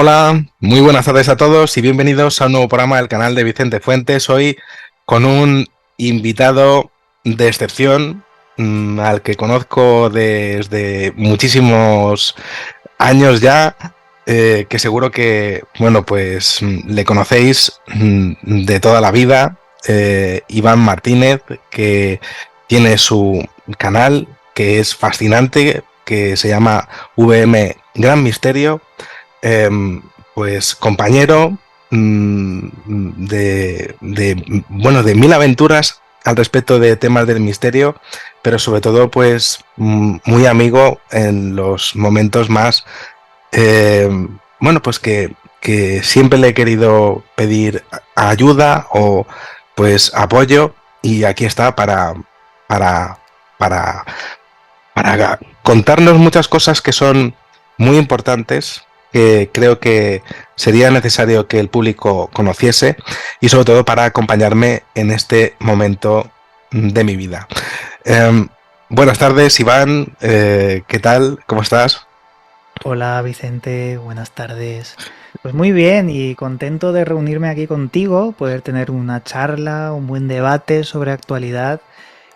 Hola, muy buenas tardes a todos y bienvenidos a un nuevo programa del canal de Vicente Fuentes. Hoy con un invitado de excepción, al que conozco desde muchísimos años ya, que seguro que, bueno, pues le conocéis de toda la vida, Iván Martínez, que tiene su canal que es fascinante, que se llama VM Gran Misterio. Pues compañero de mil aventuras al respecto de temas del misterio, pero sobre todo pues muy amigo en los momentos más, eh, bueno, pues que siempre le he querido pedir ayuda o pues apoyo, y aquí está para, para, para contarnos muchas cosas que son muy importantes, que creo que sería necesario que el público conociese, y sobre todo para acompañarme en este momento de mi vida. Eh, Buenas tardes, Iván. ¿Qué tal? ¿Cómo estás? Hola Vicente, buenas tardes. Pues muy bien y contento de reunirme aquí contigo, poder tener una charla, un buen debate sobre actualidad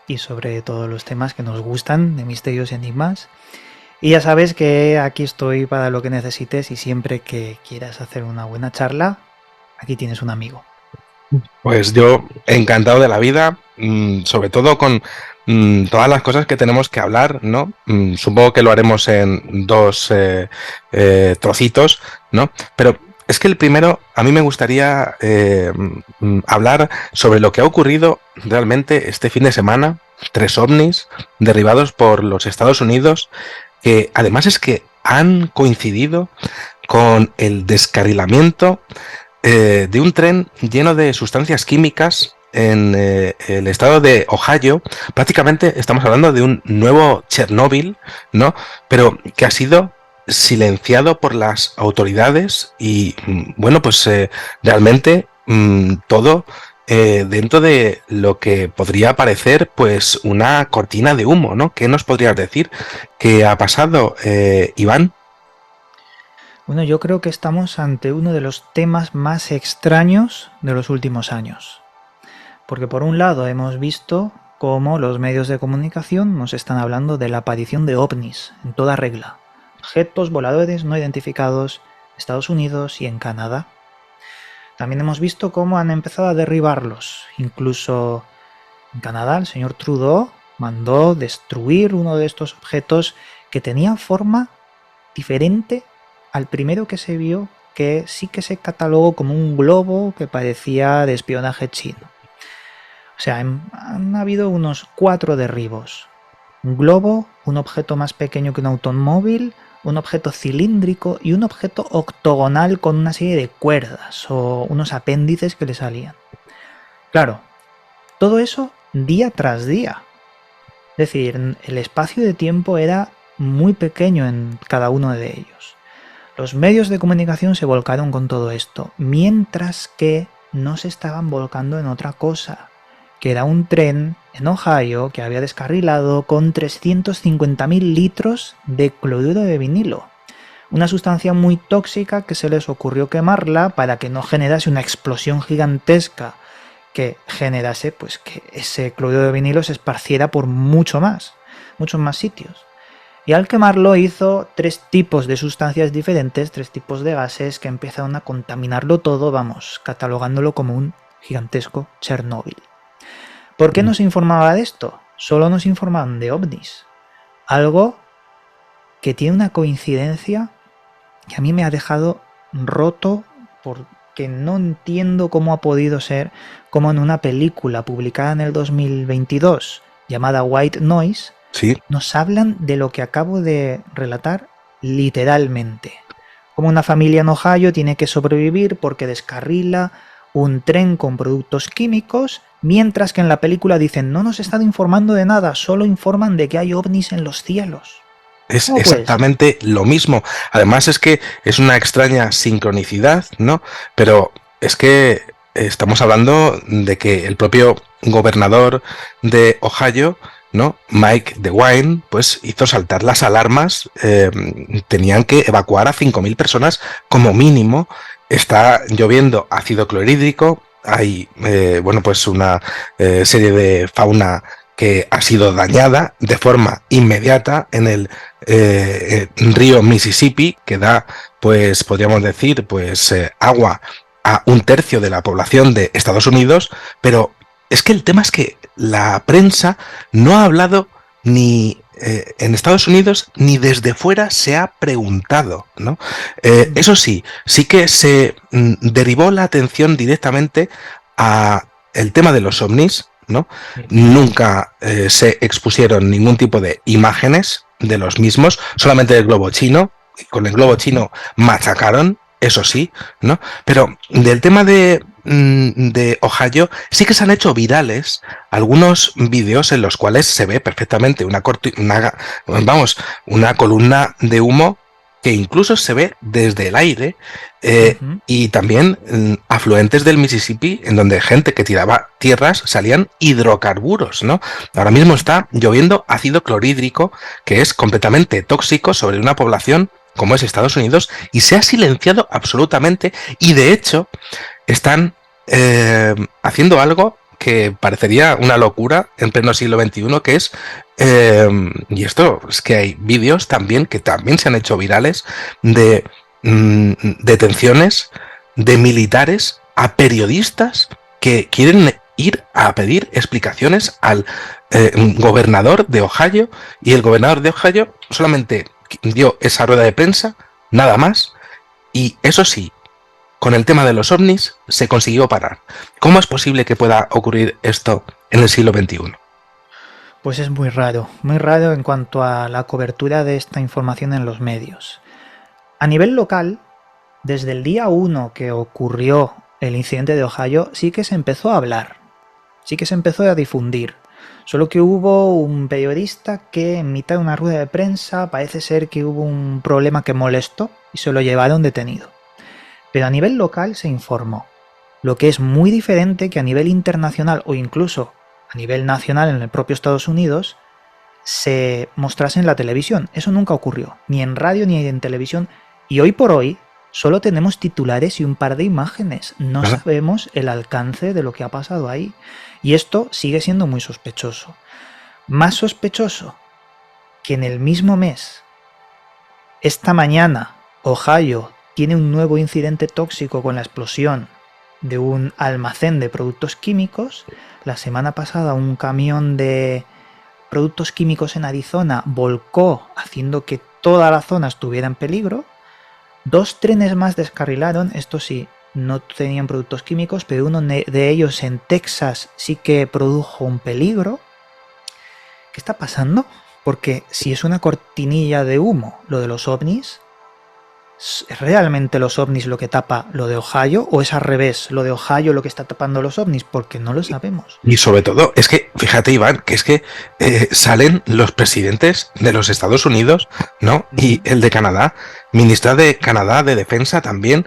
y sobre todos los temas que nos gustan de misterios y enigmas. Y ya sabes que aquí estoy para lo que necesites y siempre que quieras hacer una buena charla, aquí tienes un amigo. Pues yo encantado de la vida, sobre todo con todas las cosas que tenemos que hablar, ¿no? Supongo que lo haremos en dos trocitos, ¿no? Pero es que el primero, a mí me gustaría hablar sobre lo que ha ocurrido realmente este fin de semana. 3 ovnis derribados por los Estados Unidos, que además es que han coincidido con el descarrilamiento de un tren lleno de sustancias químicas en el estado de Ohio. Prácticamente estamos hablando de un nuevo Chernóbil, ¿no? Pero que ha sido silenciado por las autoridades y, bueno, pues realmente todo dentro de lo que podría parecer pues una cortina de humo, ¿no? ¿Qué nos podrías decir que ha pasado, Iván? Bueno, yo creo que estamos ante uno de los temas más extraños de los últimos años. Porque por un lado hemos visto cómo los medios de comunicación nos están hablando de la aparición de ovnis en toda regla, objetos voladores no identificados en Estados Unidos y en Canadá. También hemos visto cómo han empezado a derribarlos. Incluso en Canadá el señor Trudeau mandó destruir uno de estos objetos que tenía forma diferente al primero que se vio, que sí que se catalogó como un globo que parecía de espionaje chino. O sea, han habido unos 4 derribos. Un globo, un objeto más pequeño que un automóvil, un objeto cilíndrico y un objeto octogonal con una serie de cuerdas o unos apéndices que le salían. Claro, todo eso día tras día. Es decir, el espacio de tiempo era muy pequeño en cada uno de ellos. Los medios de comunicación se volcaron con todo esto, mientras que no se estaban volcando en otra cosa, que era un tren en Ohio que había descarrilado con 350.000 litros de cloruro de vinilo, una sustancia muy tóxica que se les ocurrió quemarla para que no generase una explosión gigantesca que generase pues que ese cloruro de vinilo se esparciera por muchos más sitios. Y al quemarlo hizo 3 tipos de sustancias diferentes, 3 tipos de gases que empezaron a contaminarlo todo, vamos, catalogándolo como un gigantesco Chernóbil. ¿Por qué no se informaba de esto? Solo nos informaban de ovnis. Algo que tiene una coincidencia que a mí me ha dejado roto, porque no entiendo cómo ha podido ser, como en una película publicada en el 2022 llamada White Noise, Sí. nos hablan de lo que acabo de relatar literalmente. Como una familia en Ohio tiene que sobrevivir porque descarrila un tren con productos químicos, mientras que en la película dicen no nos están informando de nada, solo informan de que hay ovnis en los cielos. Es ¿Cómo puede ser? exactamente lo mismo. Además es que es una extraña sincronicidad, ¿no? Pero es que estamos hablando de que el propio gobernador de Ohio ¿no? Mike DeWine, pues hizo saltar las alarmas, tenían que evacuar a 5.000 personas como mínimo, está lloviendo ácido clorhídrico, hay, bueno, pues una serie de fauna que ha sido dañada de forma inmediata en el río Mississippi, que da, pues podríamos decir, pues agua a 1/3 de la población de Estados Unidos, pero es que el tema es que la prensa no ha hablado ni en Estados Unidos ni desde fuera se ha preguntado, ¿no? Eso sí, sí que se derivó la atención directamente a el tema de los ovnis, ¿no? Sí. Nunca se expusieron ningún tipo de imágenes de los mismos, solamente del globo chino. Con el globo chino machacaron, eso sí, ¿no? Pero del tema de Ohio sí que se han hecho virales algunos vídeos en los cuales se ve perfectamente una columna de humo que incluso se ve desde el aire, y también afluentes del Mississippi en donde gente que tiraba tierras salían hidrocarburos, ¿no? Ahora mismo está lloviendo ácido clorhídrico que es completamente tóxico sobre una población como es Estados Unidos, y se ha silenciado absolutamente, y de hecho están haciendo algo que parecería una locura en pleno siglo XXI, que es, y esto es que hay vídeos también que también se han hecho virales de detenciones de militares a periodistas que quieren ir a pedir explicaciones al gobernador de Ohio, y el gobernador de Ohio solamente dio esa rueda de prensa, nada más, y eso sí, con el tema de los ovnis se consiguió parar. ¿Cómo es posible que pueda ocurrir esto en el siglo XXI? Pues es muy raro en cuanto a la cobertura de esta información en los medios. A nivel local, desde el día 1 que ocurrió el incidente de Ohio, sí que se empezó a hablar, sí que se empezó a difundir. Solo que hubo un periodista que en mitad de una rueda de prensa parece ser que hubo un problema que molestó y se lo llevaron detenido. Pero a nivel local se informó, lo que es muy diferente que a nivel internacional o incluso a nivel nacional en el propio Estados Unidos se mostrase en la televisión. Eso nunca ocurrió, ni en radio ni en televisión, y hoy por hoy solo tenemos titulares y un par de imágenes. No sabemos el alcance de lo que ha pasado ahí. Y esto sigue siendo muy sospechoso. Más sospechoso que en el mismo mes, esta mañana, Ohio tiene un nuevo incidente tóxico con la explosión de un almacén de productos químicos. La semana pasada un camión de productos químicos en Arizona volcó, haciendo que toda la zona estuviera en peligro. 2 trenes más descarrilaron, esto sí, no tenían productos químicos, pero uno de ellos en Texas sí que produjo un peligro. ¿Qué está pasando? Porque si es una cortinilla de humo lo de los ovnis, ¿es realmente los ovnis lo que tapa lo de Ohio? ¿O es al revés, lo de Ohio lo que está tapando los ovnis? Porque no lo sabemos. Y sobre todo, es que, fíjate Iván, que es que salen los presidentes de los Estados Unidos, ¿no? Y el de Canadá, ministra de Canadá de Defensa también,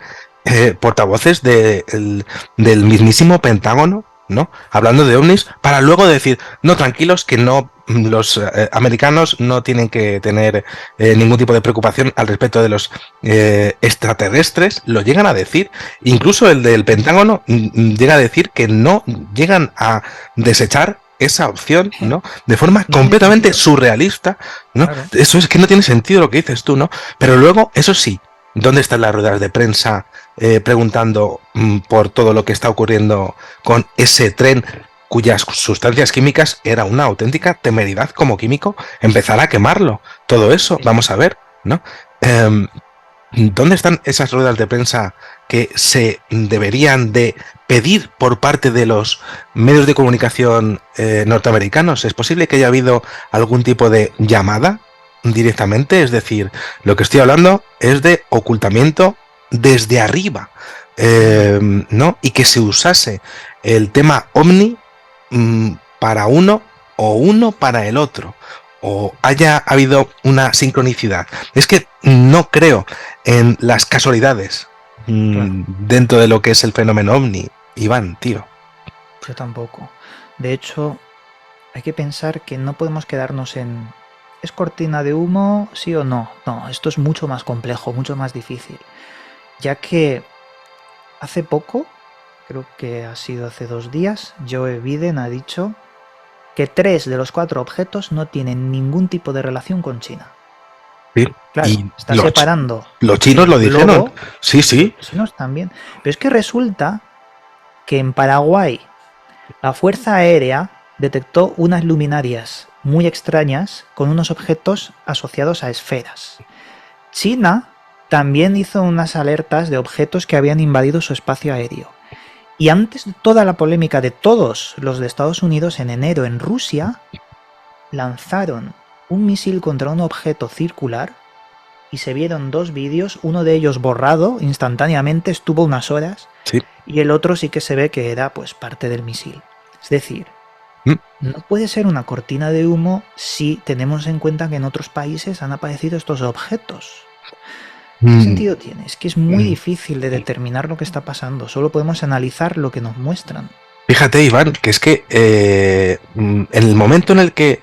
portavoces del mismísimo Pentágono, ¿no? Hablando de ovnis, para luego decir, no, tranquilos, que no, los americanos no tienen que tener ningún tipo de preocupación al respecto de los extraterrestres. Lo llegan a decir. Incluso el del Pentágono llega a decir que no llegan a desechar esa opción, ¿no? De forma completamente surrealista, ¿no? Claro. Eso es que no tiene sentido lo que dices tú, ¿no? Pero luego, eso sí, ¿dónde están las ruedas de prensa preguntando por todo lo que está ocurriendo con ese tren cuyas sustancias químicas era una auténtica temeridad como químico empezar a quemarlo? Todo eso, vamos a ver, ¿no? ¿Dónde están esas ruedas de prensa que se deberían de pedir por parte de los medios de comunicación norteamericanos? ¿Es posible que haya habido algún tipo de llamada directamente? Es decir, lo que estoy hablando es de ocultamiento desde arriba, ¿no? Y que se usase el tema ovni para uno o uno para el otro, o haya habido una sincronicidad. Es que no creo en las casualidades dentro de lo que es el fenómeno ovni, Iván, tío. Yo tampoco. De hecho, hay que pensar que no podemos quedarnos en ¿es cortina de humo, sí o no? No, esto es mucho más complejo, mucho más difícil, ya que hace poco, creo que ha sido hace 2 días, Joe Biden ha dicho que 3 de los 4 objetos no tienen ningún tipo de relación con China. Sí. Claro, Y está separando los chinos lo el dijeron. globo Sí, y los sí. chinos también. Pero es que resulta que en Paraguay la Fuerza Aérea detectó unas luminarias muy extrañas con unos objetos asociados a esferas. China también hizo unas alertas de objetos que habían invadido su espacio aéreo. Y antes de toda la polémica de todos los de Estados Unidos, en enero en Rusia lanzaron un misil contra un objeto circular y se vieron 2 vídeos, uno de ellos borrado instantáneamente, estuvo unas horas, Sí. y el otro sí que se ve que era pues parte del misil. Es decir, Mm, no puede ser una cortina de humo si tenemos en cuenta que en otros países han aparecido estos objetos. ¿Qué mm, sentido tiene? Es que es muy mm. difícil de determinar lo que está pasando, solo podemos analizar lo que nos muestran. Fíjate, Iván, que es que en el momento en el que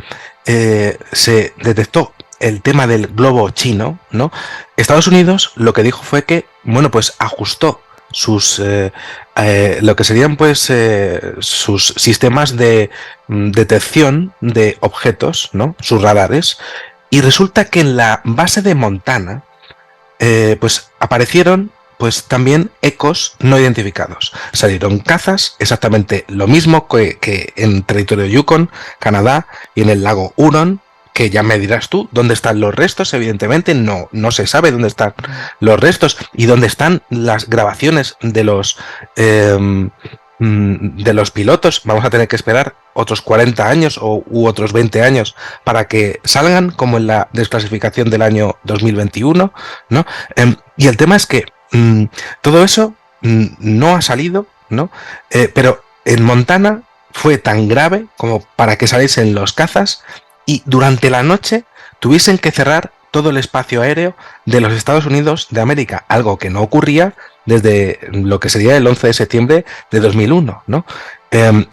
se detectó el tema del globo chino, ¿no? Estados Unidos lo que dijo fue que, bueno, pues ajustó sus lo que serían pues sus sistemas de detección de objetos, ¿no? Sus radares. Y resulta que en la base de Montana, pues aparecieron pues también ecos no identificados. Salieron cazas, exactamente lo mismo que en territorio Yukon, Canadá, y en el lago Huron, que ya me dirás tú dónde están los restos. Evidentemente no se sabe dónde están los restos y dónde están las grabaciones de los pilotos. Vamos a tener que esperar otros 40 años u otros 20 años para que salgan, como en la desclasificación del año 2021, ¿no? Y el tema es que todo eso no ha salido, ¿no? Pero en Montana fue tan grave como para que saliesen los cazas y durante la noche tuviesen que cerrar todo el espacio aéreo de los Estados Unidos de América, algo que no ocurría desde lo que sería el 11 de septiembre de 2001, ¿no?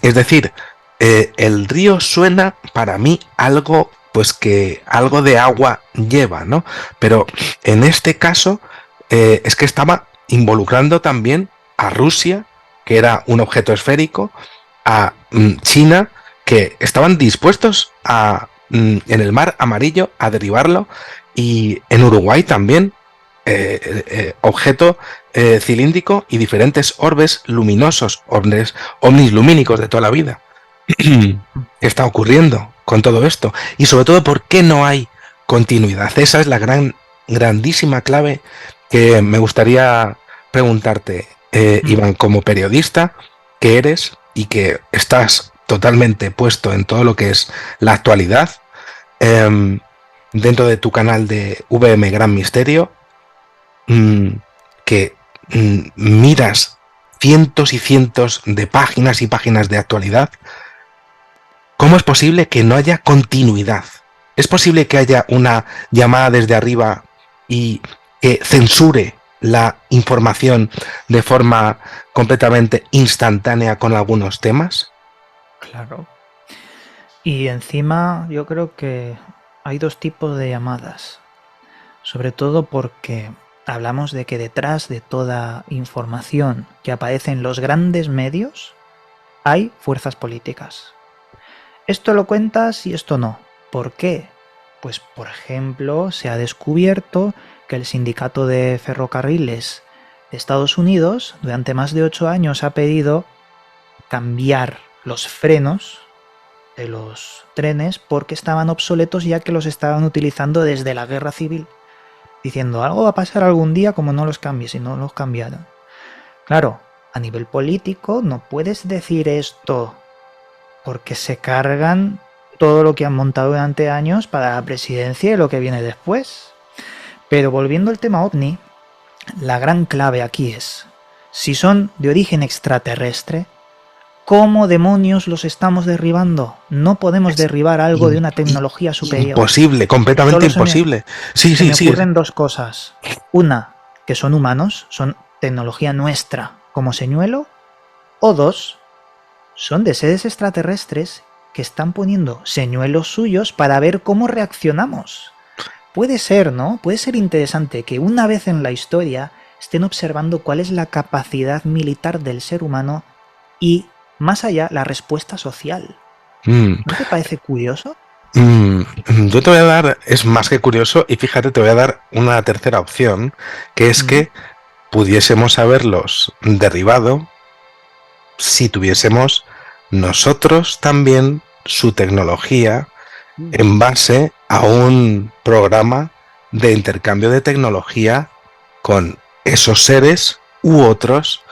Es decir, el río suena para mí algo, pues que algo de agua lleva, ¿no? Pero en este caso es que estaba involucrando también a Rusia, que era un objeto esférico, a China, que estaban dispuestos a en el mar amarillo a derribarlo, y en Uruguay también objeto cilíndrico y diferentes orbes luminosos, ovnis lumínicos de toda la vida. ¿Qué está ocurriendo con todo esto? Y sobre todo, ¿por qué no hay continuidad? Esa es la grandísima clave que me gustaría preguntarte, Iván, como periodista que eres y que estás totalmente puesto en todo lo que es la actualidad, eh, dentro de tu canal de VM Gran Misterio, mmm, que miras cientos y cientos de páginas y páginas de actualidad. ¿Cómo es posible que no haya continuidad? ¿Es posible que haya una llamada desde arriba y que censure la información de forma completamente instantánea con algunos temas? Claro. Y encima yo creo que hay 2 tipos de llamadas, sobre todo porque hablamos de que detrás de toda información que aparece en los grandes medios hay fuerzas políticas. Esto lo cuentas y esto no. ¿Por qué? Pues por ejemplo se ha descubierto que el sindicato de ferrocarriles de Estados Unidos durante más de 8 años ha pedido cambiar los frenos de los trenes porque estaban obsoletos, ya que los estaban utilizando desde la guerra civil, diciendo algo va a pasar algún día como no los cambies, y no los cambiaron. Claro, a nivel político no puedes decir esto porque se cargan todo lo que han montado durante años para la presidencia y lo que viene después. Pero volviendo al tema OVNI, la gran clave aquí es, si son de origen extraterrestre, ¿cómo demonios los estamos derribando? No podemos Es derribar algo de una tecnología superior. imposible, completamente Solo imposible. Sí, se sí, me sí. ocurren 2 cosas. Una, que son humanos, son tecnología nuestra como señuelo. O 2, son de seres extraterrestres que están poniendo señuelos suyos para ver cómo reaccionamos. Puede ser, ¿no? Puede ser interesante que una vez en la historia estén observando cuál es la capacidad militar del ser humano y, más allá, la respuesta social. ¿No te parece curioso? Yo te voy a dar, es más que curioso, y fíjate, te voy a dar una tercera opción, que es que pudiésemos haberlos derribado si tuviésemos nosotros también su tecnología en base a un programa de intercambio de tecnología con esos seres u otros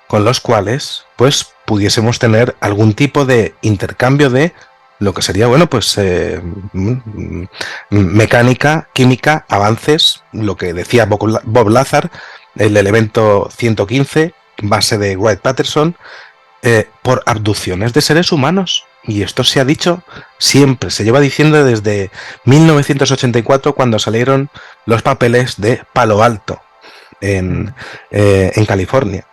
con los cuales pues pudiésemos tener algún tipo de intercambio de lo que sería, bueno, pues mecánica, química, avances, lo que decía Bob Lazar, el elemento 115, base de Wright-Patterson, por abducciones de seres humanos. Y esto se ha dicho siempre, se lleva diciendo desde 1984, cuando salieron los papeles de Palo Alto en California.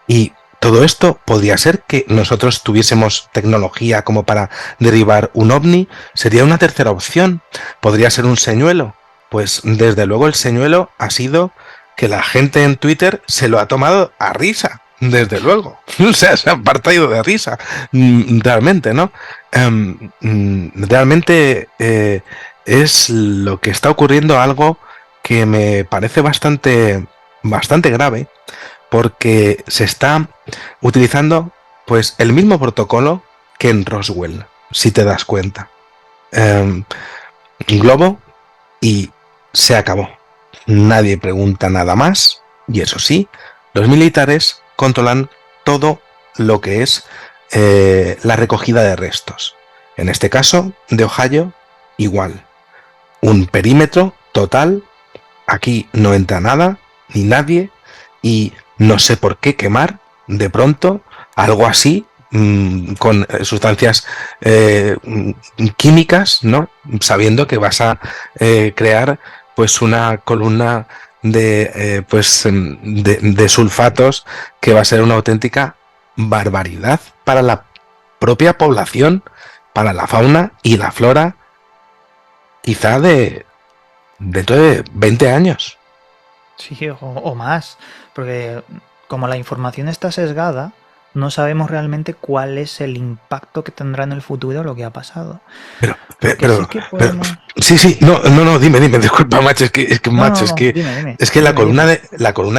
Y todo esto podría ser que nosotros tuviésemos tecnología como para derribar un ovni. Sería una tercera opción. Podría ser un señuelo. Pues desde luego el señuelo ha sido que la gente en Twitter se lo ha tomado a risa. Desde luego. O sea, se han partido de risa. Realmente, ¿no? Realmente es lo que está ocurriendo, algo que me parece bastante grave, porque se está utilizando pues el mismo protocolo que en Roswell, si te das cuenta. Un globo y se acabó. Nadie pregunta nada más, y eso sí, los militares controlan todo lo que es la recogida de restos. En este caso, de Ohio, igual. Un perímetro total, aquí no entra nada, ni nadie, y no sé por qué quemar de pronto algo así con sustancias químicas, ¿no? Sabiendo que vas a crear pues una columna de sulfatos que va a ser una auténtica barbaridad para la propia población, para la fauna y la flora, quizá dentro de 20 años. Sí, o más, porque como la información está sesgada, no sabemos realmente cuál es el impacto que tendrá en el futuro lo que ha pasado. Sí, no, dime, disculpa, macho, Dime, es que la columna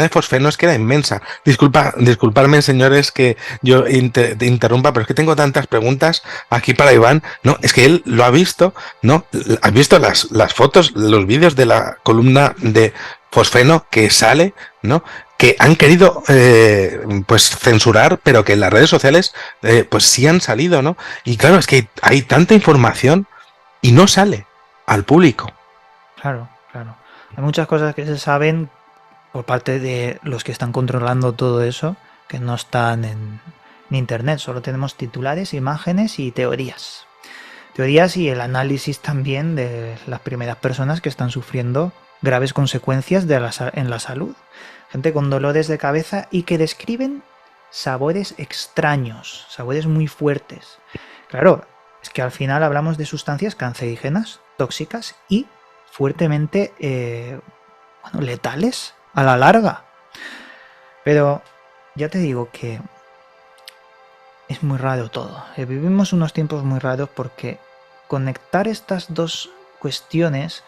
de fosfeno es que era inmensa. Disculpadme, señores, que yo te interrumpa, pero es que tengo tantas preguntas aquí para Iván. No, es que él lo ha visto, ¿no? ¿Has visto las fotos, los vídeos de la columna de fosfeno que sale, ¿no? Que han querido pues censurar, pero que en las redes sociales pues sí han salido, ¿no? Y claro, es que hay tanta información y no sale al público. Claro. Hay muchas cosas que se saben por parte de los que están controlando todo eso, que no están en internet. Solo tenemos titulares, imágenes y teorías. Teorías y el análisis también de las primeras personas que están sufriendo graves consecuencias en la salud. Gente con dolores de cabeza y que describen sabores extraños, sabores muy fuertes. Claro, es que al final hablamos de sustancias cancerígenas, tóxicas y fuertemente letales a la larga. Pero ya te digo que es muy raro todo. Vivimos unos tiempos muy raros porque conectar estas dos cuestiones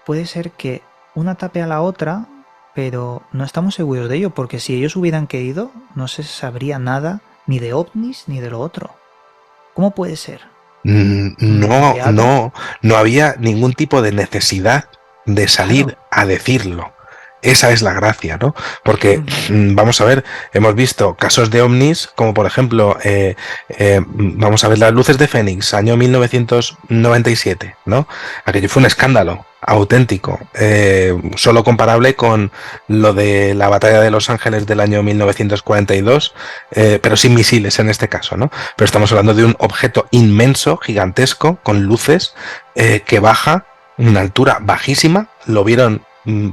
puede ser que una tape a la otra, pero no estamos seguros de ello, porque si ellos hubieran querido, no se sabría nada ni de ovnis ni de lo otro. ¿Cómo puede ser? No había ningún tipo de necesidad de salir a decirlo. Esa es la gracia, ¿no? Porque, vamos a ver, hemos visto casos de ovnis, como por ejemplo, vamos a ver, las luces de Fénix, año 1997, ¿no? Aquello fue un escándalo auténtico, solo comparable con lo de la batalla de Los Ángeles del año 1942, pero sin misiles en este caso, ¿no? Pero estamos hablando de un objeto inmenso, gigantesco, con luces, que baja una altura bajísima, lo vieron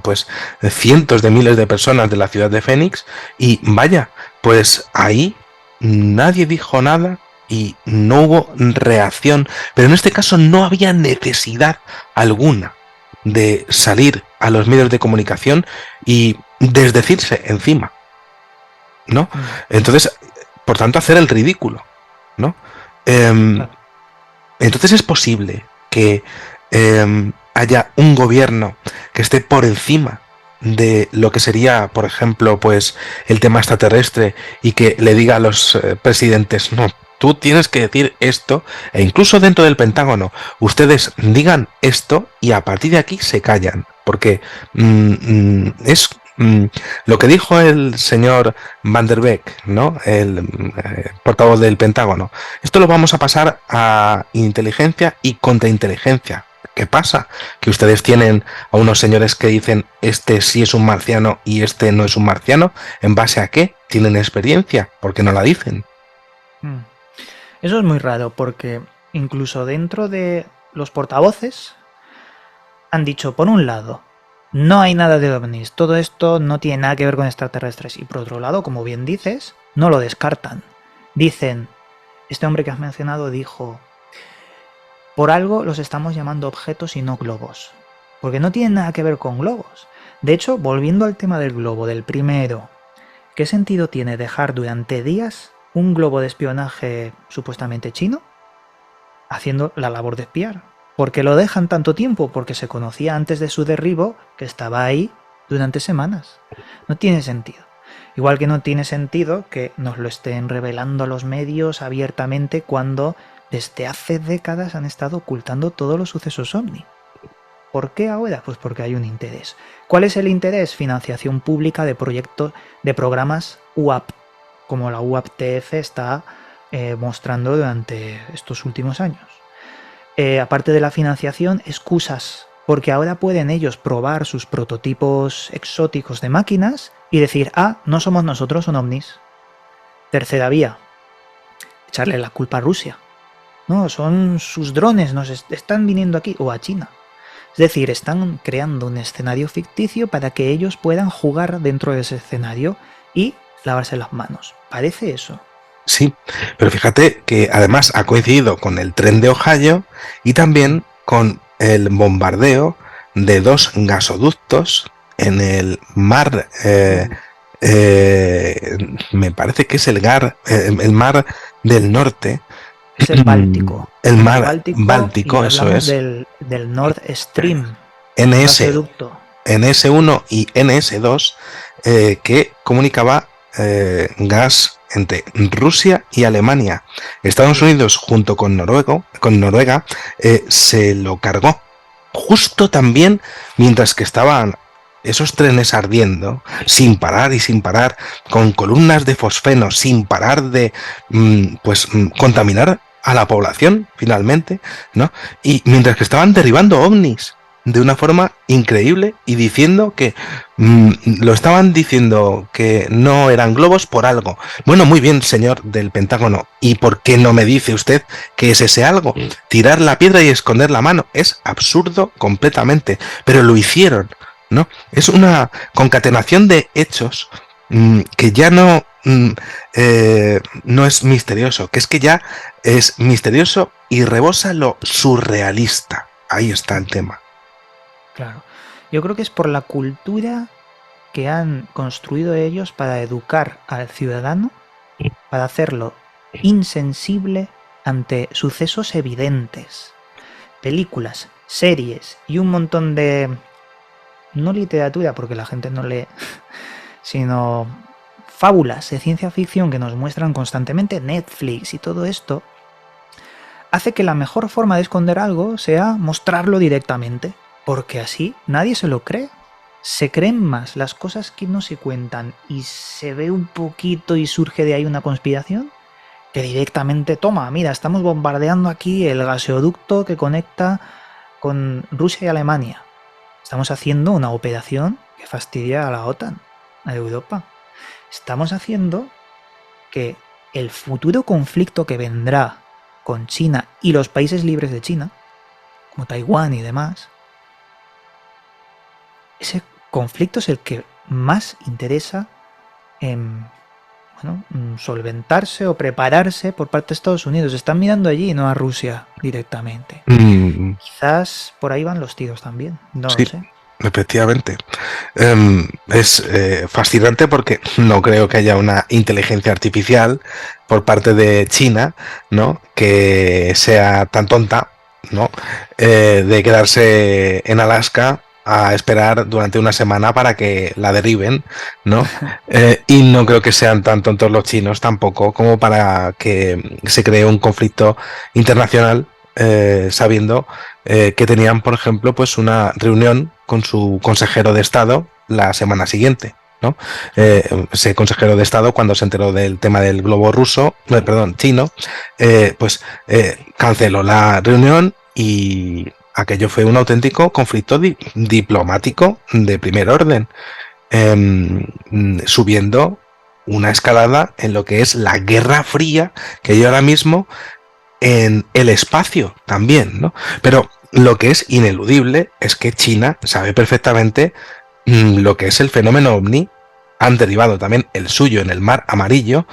pues cientos de miles de personas de la ciudad de Fénix, y vaya, pues ahí nadie dijo nada, y no hubo reacción, pero en este caso no había necesidad alguna de salir a los medios de comunicación y desdecirse encima, ¿no? Mm, Entonces, por tanto, hacer el ridículo, ¿no? Em, claro. entonces es posible que haya un gobierno que esté por encima de lo que sería, por ejemplo, pues el tema extraterrestre y que le diga a los presidentes, no, tú tienes que decir esto, e incluso dentro del Pentágono, ustedes digan esto y a partir de aquí se callan, porque es lo que dijo el señor Van der Beek, ¿no? El portavoz del Pentágono. Esto lo vamos a pasar a inteligencia y contrainteligencia. ¿Qué pasa? Que ustedes tienen a unos señores que dicen este sí es un marciano y este no es un marciano. ¿En base a qué? ¿Tienen experiencia? ¿Por qué no la dicen? Mm. Eso es muy raro porque incluso dentro de los portavoces han dicho, por un lado, no hay nada de ovnis, todo esto no tiene nada que ver con extraterrestres. Y por otro lado, como bien dices, no lo descartan. Dicen, este hombre que has mencionado dijo, por algo los estamos llamando objetos y no globos, porque no tienen nada que ver con globos. De hecho, volviendo al tema del globo, del primero, ¿qué sentido tiene dejar durante días un globo de espionaje supuestamente chino haciendo la labor de espiar? ¿Por qué lo dejan tanto tiempo? Porque se conocía antes de su derribo que estaba ahí durante semanas. No tiene sentido. Igual que no tiene sentido que nos lo estén revelando a los medios abiertamente cuando desde hace décadas han estado ocultando todos los sucesos OVNI. ¿Por qué ahora? Pues porque hay un interés. ¿Cuál es el interés? Financiación pública de proyectos, de programas UAP, como la UAP-TF está mostrando durante estos últimos años. Aparte de la financiación, excusas, porque ahora pueden ellos probar sus prototipos exóticos de máquinas y decir, ah, no somos nosotros, son ovnis. Tercera vía, echarle la culpa a Rusia. No, son sus drones, nos están viniendo aquí, o a China. Es decir, están creando un escenario ficticio para que ellos puedan jugar dentro de ese escenario y lavarse las manos. Parece eso. Sí, pero fíjate que además ha coincidido con el tren de Ohio y también con el bombardeo de dos gasoductos en el mar, me parece que es el mar del norte, Es el Báltico. el El mar Báltico y Báltico, eso hablamos es, del Nord Stream, un NS, gasoducto. NS1 y NS2, que comunicaba gas entre Rusia y Alemania. Estados Unidos, junto con Noruega, se lo cargó. Justo también mientras que estaban esos trenes ardiendo, sin parar y sin parar, con columnas de fosfeno, sin parar de contaminar a la población, finalmente, ¿no? Y mientras que estaban derribando ovnis de una forma increíble y diciendo que lo estaban diciendo que no eran globos por algo. Bueno, muy bien, señor del Pentágono. ¿Y por qué no me dice usted que es ese algo? Tirar la piedra y esconder la mano. Es absurdo completamente. Pero lo hicieron, ¿no? Es una concatenación de hechos que ya no es misterioso, que es que ya es misterioso y rebosa lo surrealista. Ahí está el tema. Claro. Yo creo que es por la cultura que han construido ellos para educar al ciudadano, para hacerlo insensible ante sucesos evidentes. Películas, series y un montón de... no literatura, porque la gente no lee, sino fábulas de ciencia ficción que nos muestran constantemente Netflix y todo esto, hace que la mejor forma de esconder algo sea mostrarlo directamente, porque así nadie se lo cree. Se creen más las cosas que no se cuentan y se ve un poquito y surge de ahí una conspiración, que directamente, toma, mira, estamos bombardeando aquí el gasoducto que conecta con Rusia y Alemania. Estamos haciendo una operación que fastidia a la OTAN, a Europa. Estamos haciendo que el futuro conflicto que vendrá con China y los países libres de China, como Taiwán y demás, ese conflicto es el que más interesa bueno, solventarse o prepararse por parte de Estados Unidos. Están mirando allí, no a Rusia directamente. Mm, Quizás por ahí van los tiros también, no lo sí, sé. efectivamente. Es fascinante porque no creo que haya una inteligencia artificial por parte de China, ¿no? Que sea tan tonta, ¿no? De quedarse en Alaska a esperar durante una semana para que la derriben, ¿no? Y no creo que sean tan tontos los chinos tampoco como para que se cree un conflicto internacional, sabiendo que tenían, por ejemplo, pues una reunión con su consejero de Estado la semana siguiente, ¿no? Ese consejero de Estado, cuando se enteró del tema del globo ruso, perdón, chino, pues canceló la reunión y aquello fue un auténtico conflicto diplomático de primer orden, subiendo una escalada en lo que es la Guerra Fría que hay ahora mismo en el espacio también, ¿no? Pero lo que es ineludible es que China sabe perfectamente lo que es el fenómeno ovni. Han derivado también el suyo en el mar amarillo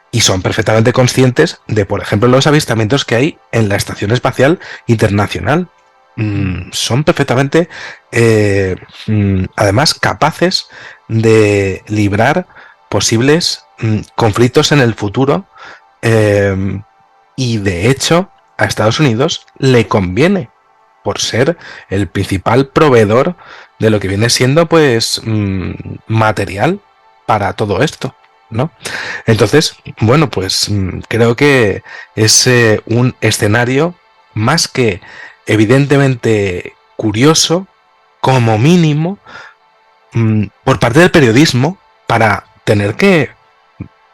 y son perfectamente conscientes de, por ejemplo, los avistamientos que hay en la Estación Espacial Internacional. Son perfectamente, además, capaces de librar posibles conflictos en el futuro, eh, y de hecho a Estados Unidos le conviene por ser el principal proveedor de lo que viene siendo pues material para todo esto, ¿no? Entonces, bueno, pues creo que es un escenario más que evidentemente curioso, como mínimo, por parte del periodismo, para tener que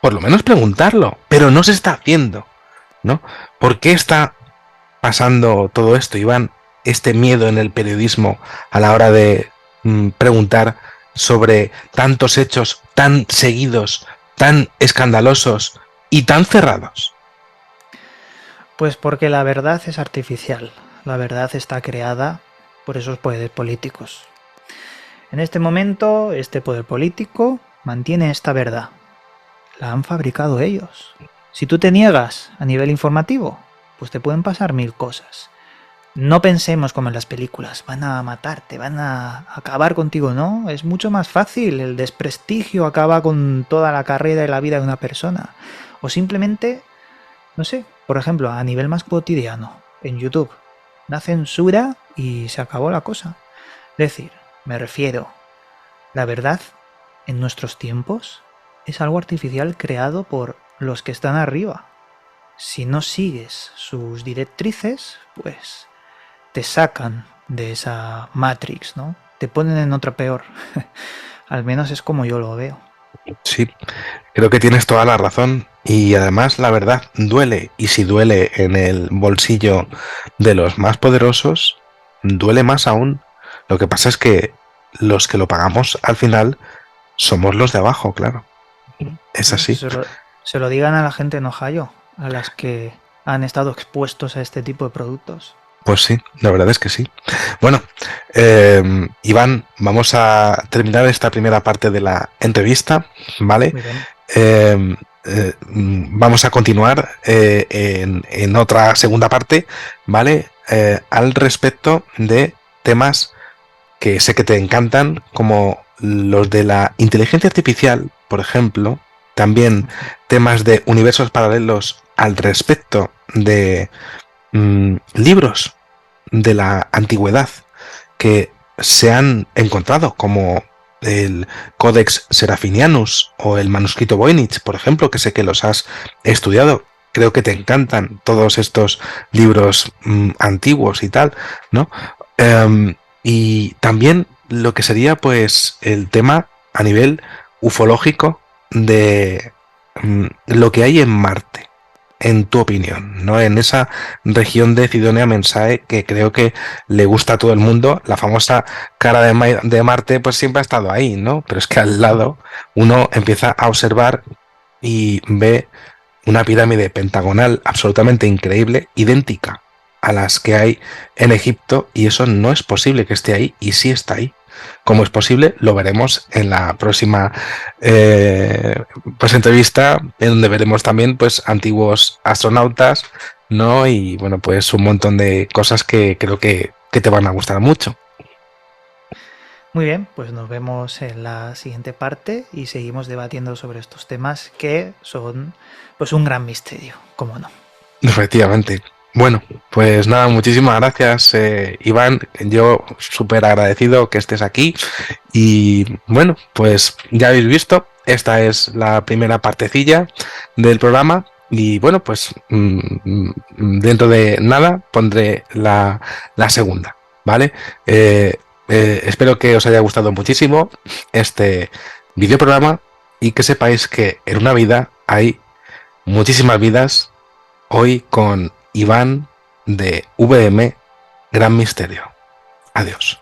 por lo menos preguntarlo, pero no se está haciendo, ¿no? ¿Por qué está pasando todo esto, Iván? Este miedo en el periodismo a la hora de preguntar sobre tantos hechos tan seguidos, tan escandalosos y tan cerrados. Pues porque la verdad es artificial, la verdad está creada por esos poderes políticos. En este momento, este poder político mantiene esta verdad. La han fabricado ellos. Si tú te niegas a nivel informativo, pues te pueden pasar mil cosas. No pensemos como en las películas, van a matarte, van a acabar contigo, ¿no? Es mucho más fácil, el desprestigio acaba con toda la carrera y la vida de una persona. O simplemente, no sé, por ejemplo, a nivel más cotidiano, en YouTube, una censura y se acabó la cosa. Es decir, me refiero, la verdad, en nuestros tiempos, es algo artificial creado por los que están arriba. Si no sigues sus directrices, pues te sacan de esa Matrix, ¿no? Te ponen en otra peor. Al menos es como yo lo veo. Sí, creo que tienes toda la razón y además la verdad duele, y si duele en el bolsillo de los más poderosos, duele más aún. Lo que pasa es que los que lo pagamos al final somos los de abajo, claro. Es Bueno, así. se lo digan a la gente en Ohio, a las que han estado expuestos a este tipo de productos. Pues sí, la verdad es que sí. Bueno, Iván, vamos a terminar esta primera parte de la entrevista, ¿vale? Muy bien. Vamos a continuar en otra segunda parte, ¿vale? Al respecto de temas que sé que te encantan, como los de la inteligencia artificial, por ejemplo, también temas de universos paralelos al respecto de libros de la antigüedad que se han encontrado, como el Codex Serafinianus o el manuscrito Voynich, por ejemplo, que sé que los has estudiado. Creo que te encantan todos estos libros antiguos y tal, ¿no? Y también lo que sería, pues, el tema a nivel ufológico de lo que hay en Marte, en tu opinión, ¿no? En esa región de Cydonia Mensae que creo que le gusta a todo el mundo. La famosa cara de Marte pues siempre ha estado ahí, ¿no? Pero es que al lado uno empieza a observar y ve una pirámide pentagonal absolutamente increíble, idéntica a las que hay en Egipto, y eso no es posible que esté ahí, y sí está ahí. como es posible, lo veremos en la próxima pues entrevista, en donde veremos también pues antiguos astronautas, ¿no? Y bueno, pues un montón de cosas que creo que te van a gustar mucho. Muy bien, pues nos vemos en la siguiente parte y seguimos debatiendo sobre estos temas que son pues un gran misterio, cómo no. Efectivamente. Bueno, pues nada, muchísimas gracias, Iván. Yo súper agradecido que estés aquí. Y bueno, pues ya habéis visto, esta es la primera partecilla del programa. Y bueno, pues dentro de nada pondré la segunda, ¿vale? Espero que os haya gustado muchísimo este videoprograma y que sepáis que en una vida hay muchísimas vidas. Hoy con Iván de VM Gran Misterio. Adiós.